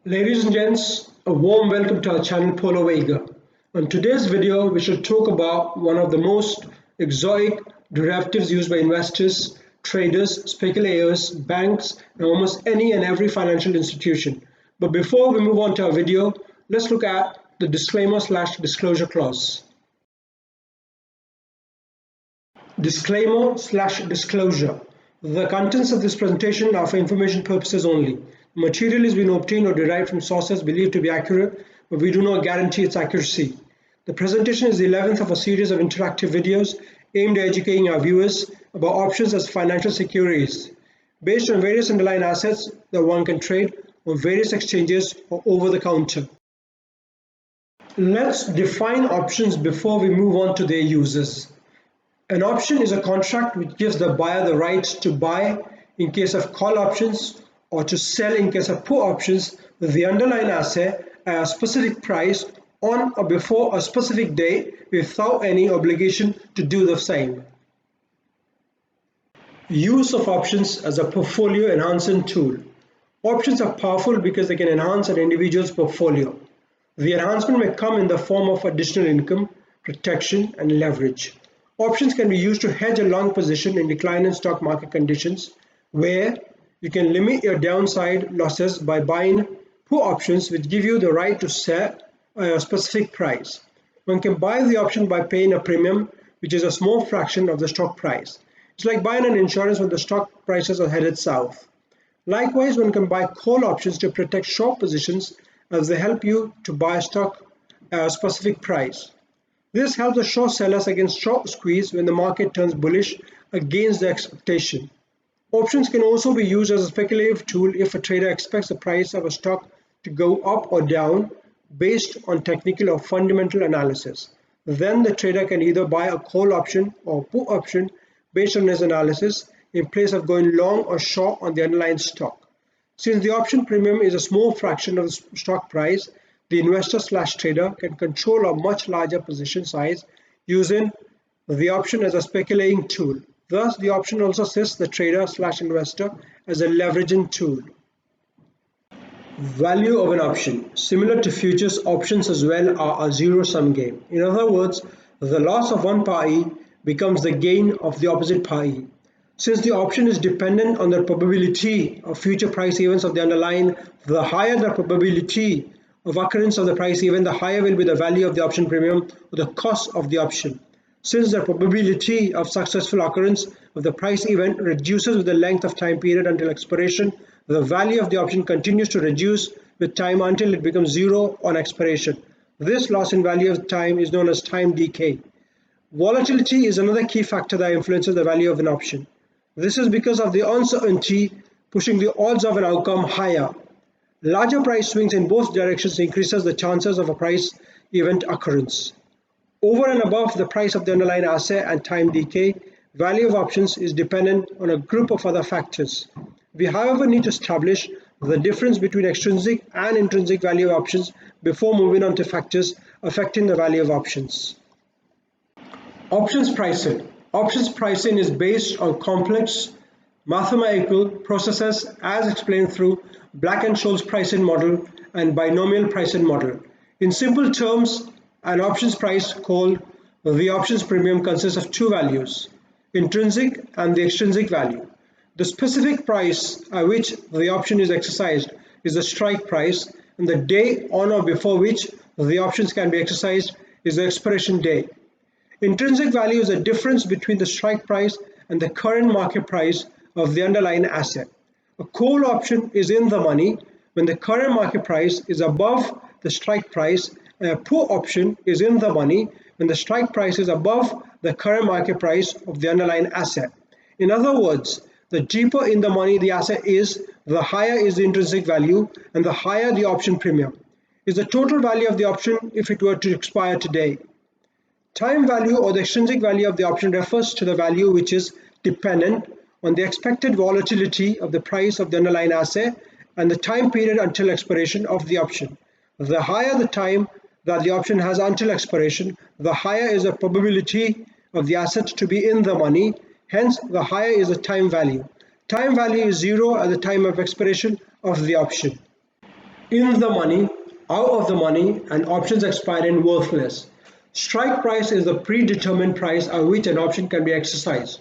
Ladies and gents, a warm welcome to our channel Polo Vega. On today's video, we shall talk about one of the most exotic derivatives used by investors, traders, speculators, banks, and almost any and every financial institution. But before we move on to our video, let's look at the disclaimer/disclosure clause. Disclaimer/disclosure. The contents of this presentation are for information purposes only. Material has been obtained or derived from sources believed to be accurate, but we do not guarantee its accuracy. The presentation is the 11th of a series of interactive videos aimed at educating our viewers about options as financial securities, based on various underlying assets that one can trade on various exchanges or over the counter. Let's define options before we move on to their uses. An option is a contract which gives the buyer the right to buy in case of call options or to sell in case of put options the underlying asset at a specific price on or before a specific date without any obligation to do the same. Use of options as a portfolio enhancing tool. Options are powerful because they can enhance an individual's portfolio. The enhancement may come in the form of additional income, protection, and leverage. Options can be used to hedge a long position in declining stock market conditions, where you can limit your downside losses by buying put options which give you the right to sell at a specific price. One can buy the option by paying a premium, which is a small fraction of the stock price. It's like buying an insurance when the stock prices are headed south. Likewise, one can buy call options to protect short positions as they help you to buy stock at a specific price. This helps the short sellers against short squeeze when the market turns bullish against the expectation. Options can also be used as a speculative tool if a trader expects the price of a stock to go up or down based on technical or fundamental analysis. Then the trader can either buy a call option or put option based on his analysis in place of going long or short on the underlying stock. Since the option premium is a small fraction of the stock price, the investor/trader can control a much larger position size using the option as a speculating tool. Thus, the option also assists the trader/investor as a leveraging tool. Value of an option. Similar to futures, options as well are a zero-sum game. In other words, the loss of one party becomes the gain of the opposite party. Since the option is dependent on the probability of future price events of the underlying, the higher the probability of occurrence of the price event, the higher will be the value of the option premium or the cost of the option. Since the probability of successful occurrence of the price event reduces with the length of time period until expiration, the value of the option continues to reduce with time until it becomes zero on expiration. This loss in value of time is known as time decay. Volatility is another key factor that influences the value of an option. This is because of the uncertainty pushing the odds of an outcome higher. Larger price swings in both directions increases the chances of a price event occurrence. Over and above the price of the underlying asset and time decay, value of options is dependent on a group of other factors. We, however, need to establish the difference between extrinsic and intrinsic value of options before moving on to factors affecting the value of options. Options pricing. Options pricing is based on complex mathematical processes as explained through Black-Scholes pricing model and binomial pricing model. In simple terms, an options price called the options premium consists of two values, intrinsic and the extrinsic value. The specific price at which the option is exercised is the strike price, and the day on or before which the options can be exercised is the expiration day. Intrinsic value is the difference between the strike price and the current market price of the underlying asset. A call option is in the money when the current market price is above the strike price, and a put option is in the money when the strike price is above the current market price of the underlying asset. In other words, the deeper in the money the asset is, the higher is the intrinsic value and the higher the option premium. Is the total value of the option if it were to expire today. Time value or the extrinsic value of the option refers to the value which is dependent on the expected volatility of the price of the underlying asset and the time period until expiration of the option. The higher the time that the option has until expiration, the higher is the probability of the asset to be in the money, hence the higher is the time value. Time value is zero at the time of expiration of the option. In the money, out of the money, and options expire and worthless. Strike price is the predetermined price at which an option can be exercised.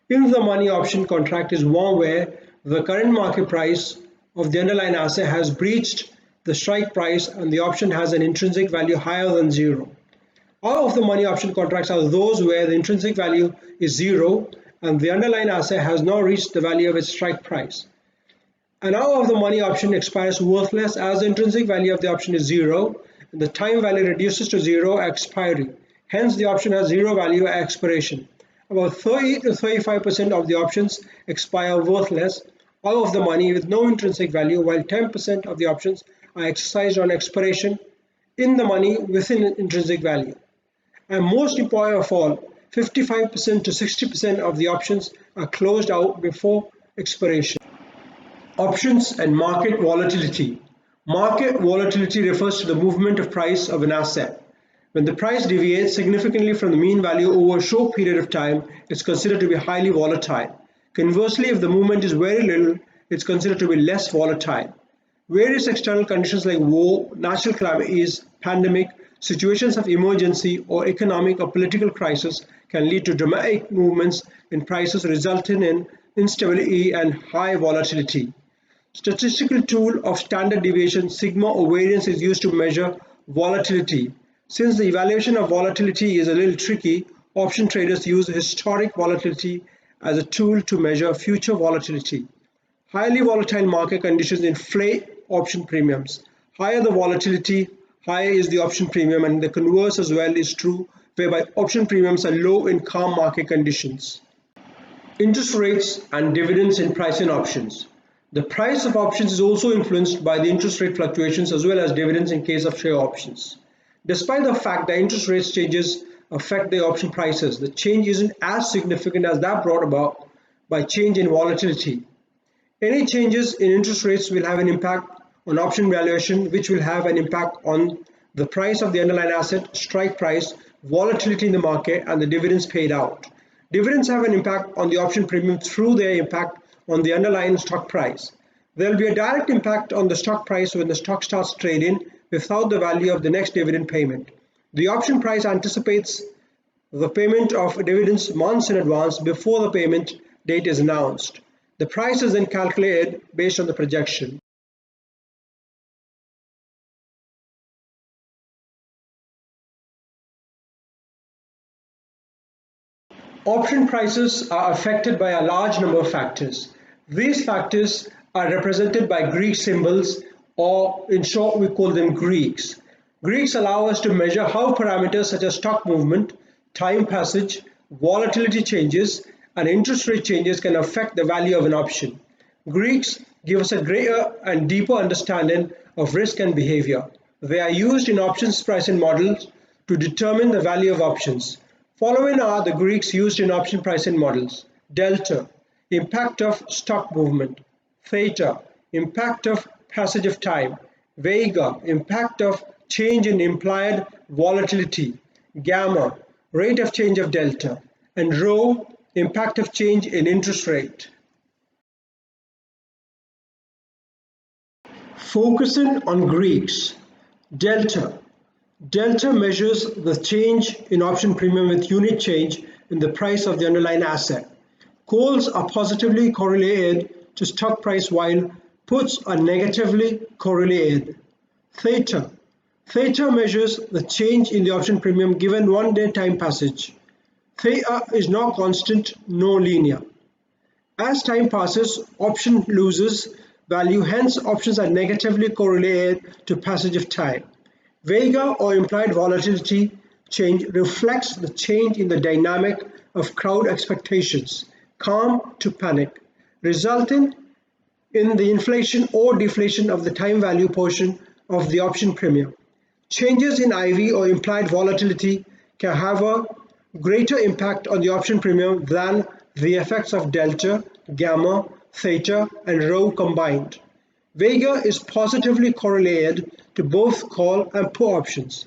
In the money option contract is one where the current market price of the underlying asset has breached the strike price and the option has an intrinsic value higher than zero. All of the money option contracts are those where the intrinsic value is zero and the underlying asset has not reached the value of its strike price. An out of the money option expires worthless as the intrinsic value of the option is zero and the time value reduces to zero at expiry. Hence, the option has zero value at expiration. About 30 to 35% of the options expire worthless out of the money with no intrinsic value, while 10% of the options are exercised on expiration in the money within intrinsic value. And most important of all, 55% to 60% of the options are closed out before expiration. Options and market volatility. Market volatility refers to the movement of price of an asset. When the price deviates significantly from the mean value over a short period of time, it's considered to be highly volatile. Conversely, if the movement is very little, it's considered to be less volatile. Various external conditions like war, natural calamities, pandemic, situations of emergency, or economic or political crisis can lead to dramatic movements in prices resulting in instability and high volatility. Statistical tool of standard deviation sigma or variance is used to measure volatility. Since the evaluation of volatility is a little tricky, option traders use historic volatility as a tool to measure future volatility. Highly volatile market conditions inflate option premiums. Higher the volatility, higher is the option premium, and the converse as well is true, whereby option premiums are low in calm market conditions. Interest rates and dividends in pricing options. The price of options is also influenced by the interest rate fluctuations as well as dividends in case of share options. Despite the fact that interest rates changes affect the option prices, the change isn't as significant as that brought about by change in volatility. Any changes in interest rates will have an impact on option valuation, which will have an impact on the price of the underlying asset, strike price, volatility in the market, and the dividends paid out. Dividends have an impact on the option premium through their impact on the underlying stock price. There will be a direct impact on the stock price when the stock starts trading without the value of the next dividend payment. The option price anticipates the payment of dividends months in advance before the payment date is announced. The price is then calculated based on the projection. Option prices are affected by a large number of factors. These factors are represented by Greek symbols, or in short we call them Greeks. Greeks allow us to measure how parameters such as stock movement, time passage, volatility changes, and interest rate changes can affect the value of an option. Greeks give us a greater and deeper understanding of risk and behavior. They are used in options pricing models to determine the value of options. Following are the Greeks used in option pricing models. Delta, impact of stock movement. Theta, impact of passage of time. Vega, impact of change in implied volatility. Gamma, rate of change of delta. And rho, impact of change in interest rate. Focusing on Greeks. Delta. Delta measures the change in option premium with unit change in the price of the underlying asset. Calls are positively correlated to stock price while puts are negatively correlated. Theta. Theta measures the change in the option premium given one-day time passage. Theta is not constant nor linear. As time passes, option loses value, hence options are negatively correlated to passage of time. Vega or implied volatility change reflects the change in the dynamic of crowd expectations, calm to panic, resulting in the inflation or deflation of the time value portion of the option premium. Changes in IV or implied volatility can have a greater impact on the option premium than the effects of delta, gamma, theta, and rho combined. Vega is positively correlated to both call and put options.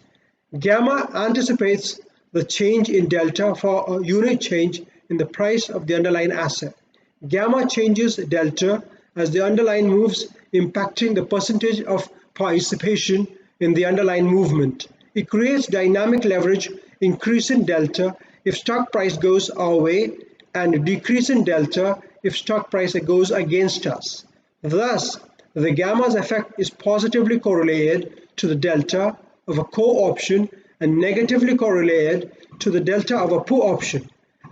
Gamma anticipates the change in delta for a unit change in the price of the underlying asset. Gamma changes delta as the underlying moves, impacting the percentage of participation in the underlying movement. It creates dynamic leverage, increase in delta if stock price goes our way and decrease in delta if stock price goes against us. Thus, the gamma's effect is positively correlated to the delta of a call option and negatively correlated to the delta of a put option.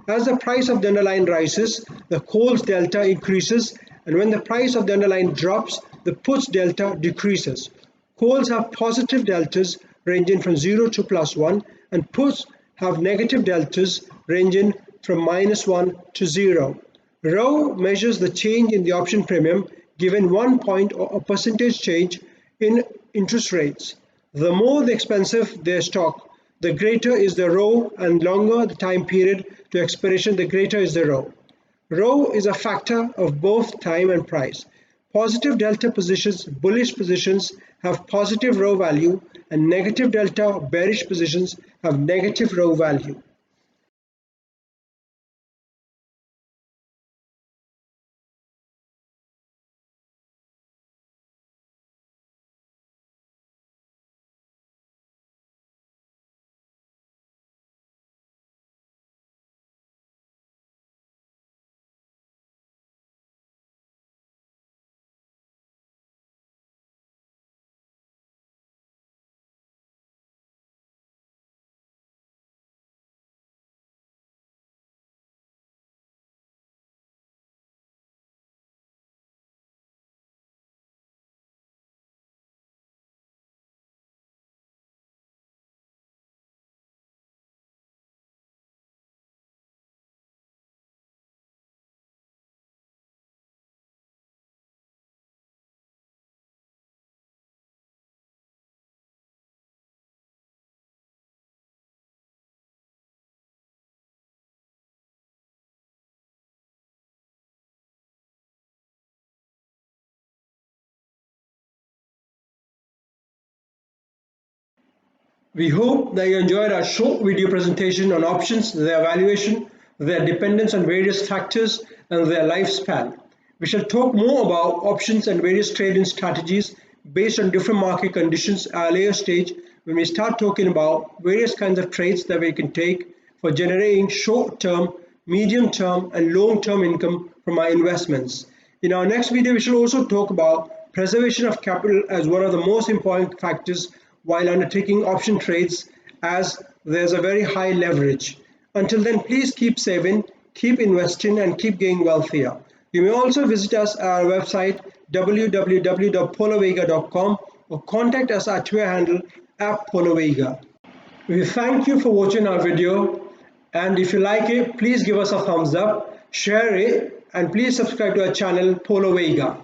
As the price of the underlying rises, the call's delta increases, and when the price of the underlying drops, the put's delta decreases. Calls have positive deltas ranging from 0 to +1, and puts have negative deltas ranging from -1 to 0. Rho measures the change in the option premium given 1 point or a percentage change in interest rates. The more the expensive their stock, the greater is the rho, and longer the time period to expiration, the greater is the rho. Rho is a factor of both time and price. Positive delta positions, bullish positions, have positive rho value, and negative delta, bearish positions, have negative rho value. We hope that you enjoyed our short video presentation on options, their valuation, their dependence on various factors, and their lifespan. We shall talk more about options and various trading strategies based on different market conditions at a later stage when we start talking about various kinds of trades that we can take for generating short-term, medium-term, and long-term income from our investments. In our next video, we shall also talk about preservation of capital as one of the most important factors while undertaking option trades, as there's a very high leverage. Until then, please keep saving, keep investing, and keep getting wealthier. You may also visit us at our website www.polovega.com or contact us at Twitter handle @polovega. We thank you for watching our video, and if you like it, please give us a thumbs up, share it, and please subscribe to our channel Polovega.